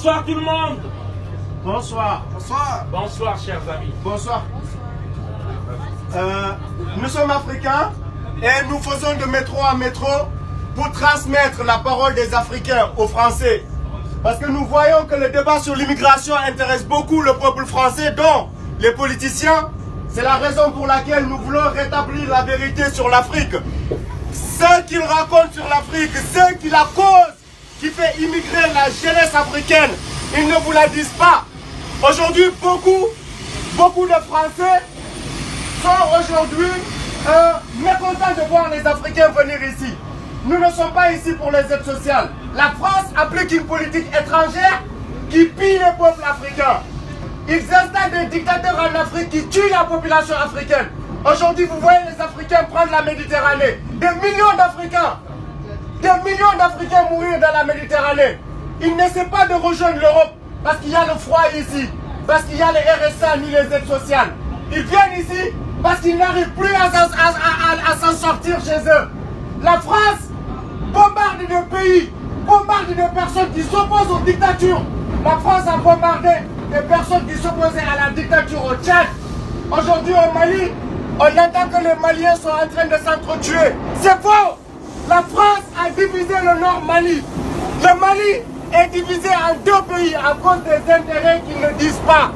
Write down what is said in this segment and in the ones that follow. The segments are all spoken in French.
Bonsoir tout le monde. Bonsoir. Bonsoir. Bonsoir chers amis. Bonsoir. Nous sommes africains et nous faisons de métro en métro pour transmettre la parole des Africains aux Français. Parce que nous voyons que le débat sur l'immigration intéresse beaucoup le peuple français, dont les politiciens. C'est la raison pour laquelle nous voulons rétablir la vérité sur l'Afrique. Ce qu'ils racontent sur l'Afrique, ce qui la cause, qui fait immigrer la jeunesse africaine, ils ne vous la disent pas. Aujourd'hui, beaucoup de Français sont aujourd'hui mécontents de voir les Africains venir ici. Nous ne sommes pas ici pour les aides sociales. La France applique une politique étrangère qui pille les peuples africains. Ils installent des dictateurs en Afrique qui tuent la population africaine. Aujourd'hui, vous voyez les Africains prendre la Méditerranée. Des millions d'Africains mourir dans la Méditerranée. Ils n'essaient pas de rejoindre l'Europe parce qu'il y a le froid ici, parce qu'il y a les RSA ni les aides sociales. Ils viennent ici parce qu'ils n'arrivent plus à s'en sortir chez eux. La France bombarde des pays, bombarde des personnes qui s'opposent aux dictatures. La France a bombardé des personnes qui s'opposaient à la dictature au Tchad. Aujourd'hui au Mali, on entend que les Maliens sont en train de s'entretuer. C'est faux! La France a divisé le Nord Mali. Le Mali est divisé en deux pays à cause des intérêts qu'ils ne disent pas.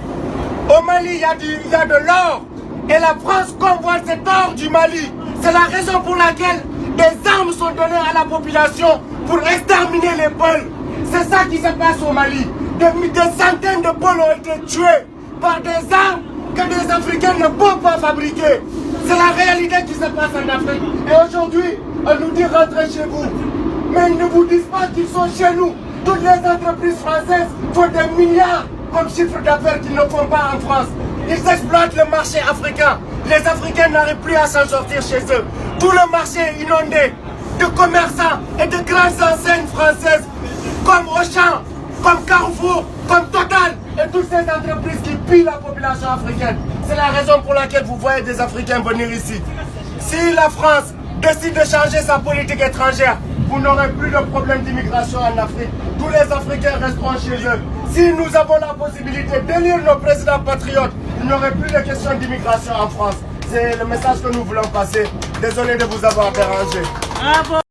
Au Mali, il y a de l'or. Et la France convoite cet or du Mali. C'est la raison pour laquelle des armes sont données à la population pour exterminer les Peuls. C'est ça qui se passe au Mali. Des centaines de Peuls ont été tués par des armes que des Africains ne peuvent pas fabriquer. C'est la réalité qui se passe en Afrique. Et aujourd'hui, on nous dit rentrez chez vous. Mais ils ne vous disent pas qu'ils sont chez nous. Toutes les entreprises françaises font des milliards comme chiffre d'affaires qu'ils ne font pas en France. Ils exploitent le marché africain. Les Africains n'arrivent plus à s'en sortir chez eux. Tout le marché est inondé de commerçants et de grandes enseignes françaises comme Auchan, comme Carrefour, comme Total et toutes ces entreprises qui pillent la population africaine. C'est la raison pour laquelle vous voyez des Africains venir ici. Si la France décide de changer sa politique étrangère, vous n'aurez plus de problème d'immigration en Afrique. Tous les Africains resteront chez eux. Si nous avons la possibilité d'élire nos présidents patriotes, il n'y aurait plus de question d'immigration en France. C'est le message que nous voulons passer. Désolé de vous avoir dérangé. Bravo.